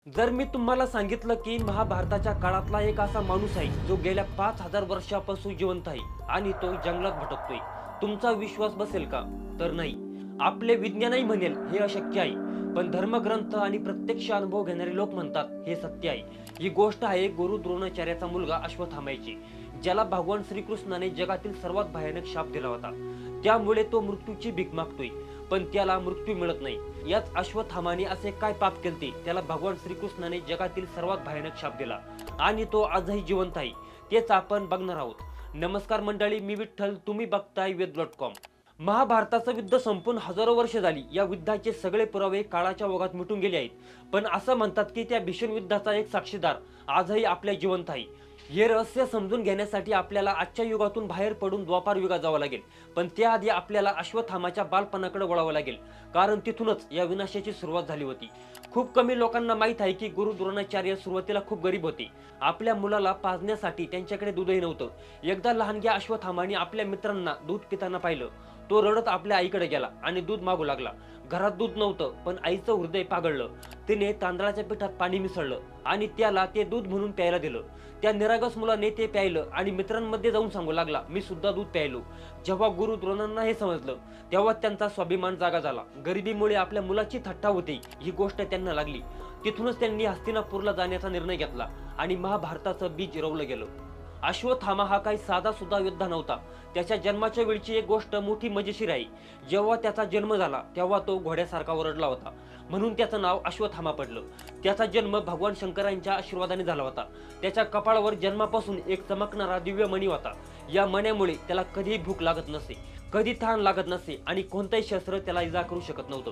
जर मी तुम्हाला सांगितलं की महाभारताच्या काळातला एक असा माणूस आहे जो गेल्या 5,000 वर्षापासून जिवंत आहे आणि तो जंगलात भटकतोय, तुमचा विश्वास बसेल का? तर नाही. आपले विज्ञानही म्हणेल हे अशक्य आहे, पण धर्मग्रंथ आणि प्रत्यक्ष अनुभव घेणारे लोक म्हणतात हे सत्य आहे. ही गोष्ट आहे गुरु द्रोणाचार्याचा मुलगा अश्वत्थाम्याची, ज्याला भगवान श्रीकृष्णाने जगातील सर्वात भयानक शाप दिला होता. त्यामुळे तो मृत्यूची भीक मागतोय, पण त्याला मृत्यू मिळत नाही. याच अश्वत्थामाने असे काय पाप केलते त्याला भगवान श्रीकृष्णाने जगातील सर्वात भयानक शाप दिला आणि तो आजही जिवंत आहे, तेच आपण बघणार आहोत. नमस्कार मंडळी, मी विठ्ठल, तुम्ही बघताय वेद.com. महाभारताचं युद्ध संपून हजारो वर्ष झाली. या युद्धाचे सगळे पुरावे काळाच्या ओघात मिटून गेले आहेत, पण असं म्हणतात की त्या भीषण युद्धाचा एक साक्षीदार आजही आपल्या जिवंत आहे. हे रहस्य समजून घेण्यासाठी आपल्याला आजच्या युगातून बाहेर पडून द्वापार युगात जावं लागेल, पण त्याआधी आपल्याला अश्वत्थामाच्या बालपणाकडे वळावं लागेल, कारण तिथूनच या विनाशाची सुरुवात झाली होती. खूप कमी लोकांना माहीत आहे की गुरु द्रोणाचार्य सुरुवातीला खूप गरीब होते. आपल्या मुलाला पाजण्यासाठी त्यांच्याकडे दूधही नव्हतं. एकदा लहानग्या अश्वत्थामाने आपल्या मित्रांना दूध पिताना पाहिलं. तो रडत आपल्या आईकडे गेला आणि दूध मागू लागला. घरात दूध नव्हतं, पण आईचं हृदय पागळलं. तिने तांदळाच्या पिठात पाणी मिसळलं आणि त्याला ते दूध म्हणून प्यायला दिलं. त्या निरागस मुलाने ते प्यायलं आणि मित्रांमध्ये जाऊन सांगू लागला, मी सुद्धा दूध प्यायलो. जेव्हा गुरु द्रोणांना हे समजलं, तेव्हा त्यांचा स्वाभिमान जागा झाला. गरिबीमुळे आपल्या मुलाची थट्टा होती ही गोष्ट त्यांना लागली. तिथूनच त्यांनी हस्तिनापूरला जाण्याचा निर्णय घेतला आणि महाभारताचं बीज रोवलं गेलं. अश्वत्थामा हा काही साधा सुद्धा योद्धा नव्हता. त्याच्या जन्माच्या वेळची एक गोष्ट मोठी मजेशीर आहे. जेव्हा त्याचा जन्म झाला तेव्हा तो घोड्यासारखा ओरडला होता, म्हणून त्याचं नाव अश्वत्थामा पडलं. त्याचा जन्म भगवान शंकरांच्या आशीर्वादाने झाला होता. त्याच्या कपाळावर जन्मापासून एक चमकणारा दिव्य मणी होता. या मण्यामुळे त्याला कधीही भूक लागत नसे, कधी तहान लागत नसे आणि कोणताही शस्त्र त्याला इजा करू शकत नव्हतं.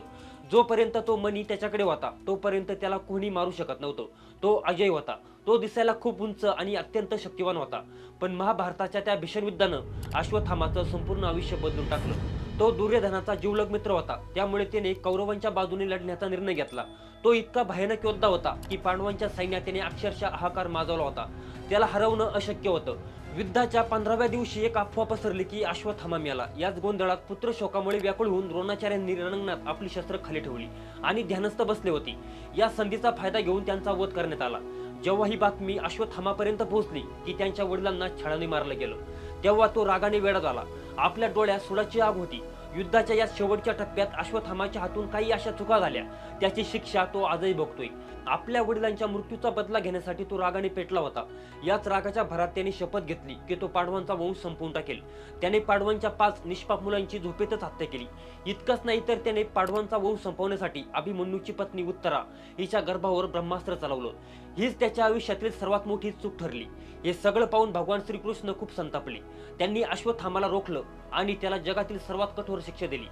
जोपर्यंत तो मणी त्याच्याकडे होता तोपर्यंत त्याला कोणी मारू शकत नव्हतं. तो अजय होता. तो दिसायला खूप उंच आणि अत्यंत शक्तिवान होता. पण महाभारताच्या त्या भीषण युद्धानं अश्वत्थामाचं संपूर्ण आयुष्य बदलून टाकलं. तो दुर्योधनाचा जिवलग मित्र होता, त्यामुळे त्याने कौरवांच्या बाजूने लढण्याचा निर्णय घेतला. तो इतका भयानक योद्धा होता की पांडवांच्या सैन्यात त्याने अक्षरशः हाहाकार माजवला होता. त्याला हरवणं अशक्य होतं. युद्धाच्या 15व्या दिवशी एक अफवा पसरली की अश्वत्थामा मेला. याच गोंधळात पुत्र शोकामुळे व्याकुळ होऊन द्रोणाचार्यांनी रणांगणात आपली शस्त्र खाली ठेवली आणि ध्यानस्थ बसले होते. या संधीचा फायदा घेऊन त्यांचा वध करण्यात आला. जेव्हा ही बातमी अश्वत्थामापर्यंत पोहोचली की त्यांच्या वडिलांना छळाने मारलं गेलं, तेव्हा तो रागाने वेडा झाला. आपल्या डोळ्यात सुडाची आग होती. युद्धाच्या या शेवटच्या टप्प्यात अश्वत्थामाच्या हातून काही अशा चुका झाल्या, त्याची शिक्षा तो आजही भोगतोय. आपल्या वडिलांच्या मृत्यूचा बदला घेण्यासाठी तो रागाने पेटला होता. याच रागाच्या भरात त्याने शपथ घेतली की तो पांडवांचा वंश संपवून टाकेल. त्याने पांडवांच्या 5 निष्पाप मुलांची झोपेतच हत्या केली. इतकंच नाही तर त्याने पांडवांचा वंश संपवण्यासाठी अभिमन्यूची पत्नी उत्तरा हिच्या गर्भावर ब्रह्मास्त्र चालवलं. हीच त्याच्या आयुष्यातील सर्वात मोठी चूक ठरली. हे सगळं पाहून भगवान श्रीकृष्ण खूप संतापले. त्यांनी अश्वत्थामाला रोखलं आणि त्याला जगातील सर्वात कठोर शिक्षा दिली.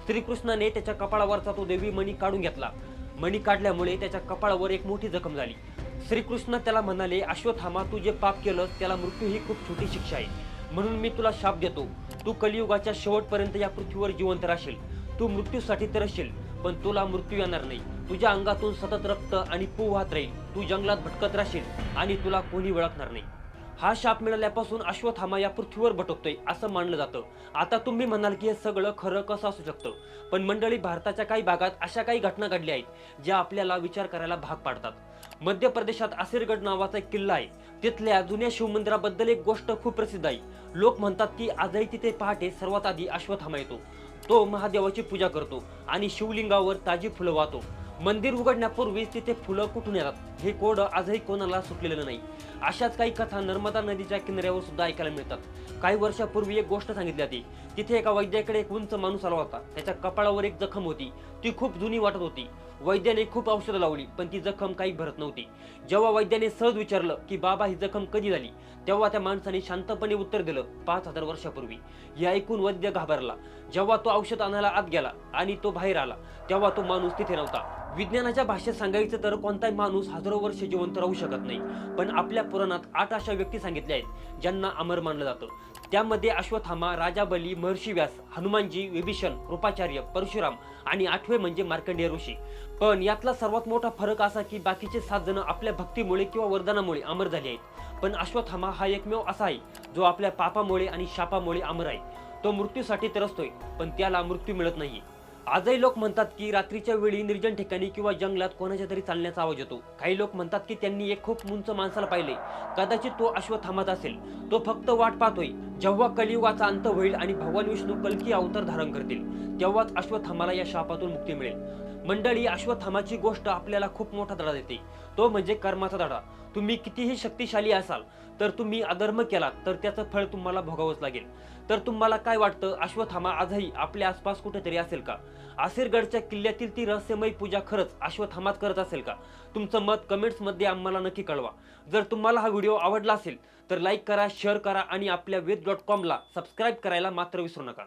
श्रीकृष्णाने त्याच्या कपाळावरचा तो देवी मणी काढून घेतला. मणी काढल्यामुळे त्याच्या कपाळावर एक मोठी जखम झाली. श्रीकृष्ण त्याला म्हणाले, अश्वत्थामा, तू जे पाप केलंस त्याला मृत्यू ही खूप छोटी शिक्षा आहे, म्हणून मी तुला शाप देतो. तू कलियुगाच्या शेवटपर्यंत या पृथ्वीवर जिवंत राहशील. तू मृत्यूसाठी तरसशील, पण तुला मृत्यू येणार नाही. तुझ्या अंगातून सतत रक्त आणि पू वाहत राहील. तू जंगलात भटकत राहशील आणि तुला कोणी ओळखणार नाही. हा शाप मिळाल्यापासून अश्वत्थामा या पृथ्वीवर भटकतोय असं मानलं जातं. आता तुम्ही म्हणाल की हे सगळं खरं कसं असू शकतं, पण मंडळी, भारताच्या काही भागात अशा काही घटना घडल्या आहेत ज्या आपल्याला विचार करायला भाग पाडतात. मध्य प्रदेशात असिरगड नावाचा एक किल्ला आहे. तिथल्या जुन्या शिवमंदिराबद्दल एक गोष्ट खूप प्रसिद्ध आहे. लोक म्हणतात की आजही तिथे पहाटे सर्वात आधी अश्वत्थामा येतो. तो महादेवाची पूजा करतो आणि शिवलिंगावर ताजी फुलं वाहतो. मंदिर उघडण्यापूर्वीच तिथे फुलं कुठून येतात हे कोड आजही कोणाला सुटलेलं नाही. अशाच काही कथा नर्मदा नदीच्या किनाऱ्यावर सुद्धा ऐकायला मिळतात. काही वर्षापूर्वी एक गोष्ट सांगितली जाते. तिथे एका वैद्याकडे एक उंच माणूस आला होता. त्याच्या कपाळावर एक जखम होती. ती खूप जुनी वाटत होती. वैद्याने खूप औषधं लावली, पण ती जखम काही भरत नव्हती. जेव्हा वैद्याने सहज विचारलं की बाबा, ही जखम कधी झाली, तेव्हा त्या माणसाने शांतपणे उत्तर दिलं, 5,000 वर्षापूर्वी. हे ऐकून वैद्य घाबरला. जेव्हा तो औषध आणायला आत गेला आणि तो बाहेर आला, तेव्हा तो माणूस तिथे नव्हता. विज्ञानाच्या भाषेत सांगायचं तर कोणताही माणूस हजारो वर्ष जिवंत राहू शकत नाही, पण आपल्या पुराणात 8 अशा व्यक्ती सांगितल्या आहेत ज्यांना अमर मानलं जातं. त्यामध्ये अश्वत्थामा, राजा बली, महर्षी व्यास, हनुमानजी, विभीषण, कृपाचार्य, परशुराम आणि 8वे म्हणजे मार्कंडेय ऋषी. पण यातला सर्वात मोठा फरक असा की बाकीचे 7 जण आपल्या भक्तीमुळे किंवा वरदानामुळे अमर झाले आहेत, पण अश्वत्थामा हा एकमेव असा आहे जो आपल्या पापामुळे आणि शापामुळे अमर आहे. तो मृत्यूसाठी तरसतोय, पण त्याला मृत्यू मिळत नाही. आजही लोक म्हणतात की रात्रीच्या वेळी निर्जन ठिकाणी किंवा जंगलात कोणाच्या तरी चालण्याचा आवाज येतो. काही लोक म्हणतात की त्यांनी एक खूप उंच माणसाला पाहिले. कदाचित तो अश्वत्थामाच असेल. तो फक्त वाट पाहतोय जेव्हा कलियुगाचा अंत होईल आणि भगवान विष्णू कल्की अवतार धारण करतील, तेव्हाच अश्वत्थामाला या शापातून मुक्ती मिळेल. मंडळी, अश्वत्थामाची गोष्ट आपल्याला खूप मोठा धडा देते. तो म्हणजे कर्माचा धडा. तुम्ही कितीही शक्तिशाली असाल, तर तुम्ही अधर्म केलात तर त्याचं फळ तुम्हाला भोगावंच लागेल. तर तुम्हाला काय वाटतं, अश्वत्थामा आजही आपल्या आसपास कुठेतरी असेल का? आसिरगडच्या किल्ल्यातील ती रहस्यमय पूजा खरंच अश्वत्थामाच करत असेल का? तुमचं मत कमेंट्समध्ये आम्हाला नक्की कळवा. जर तुम्हाला हा व्हिडिओ आवडला असेल तर लाईक करा, शेअर करा आणि आपल्या वेद.com ला सबस्क्राईब करायला मात्र विसरू नका.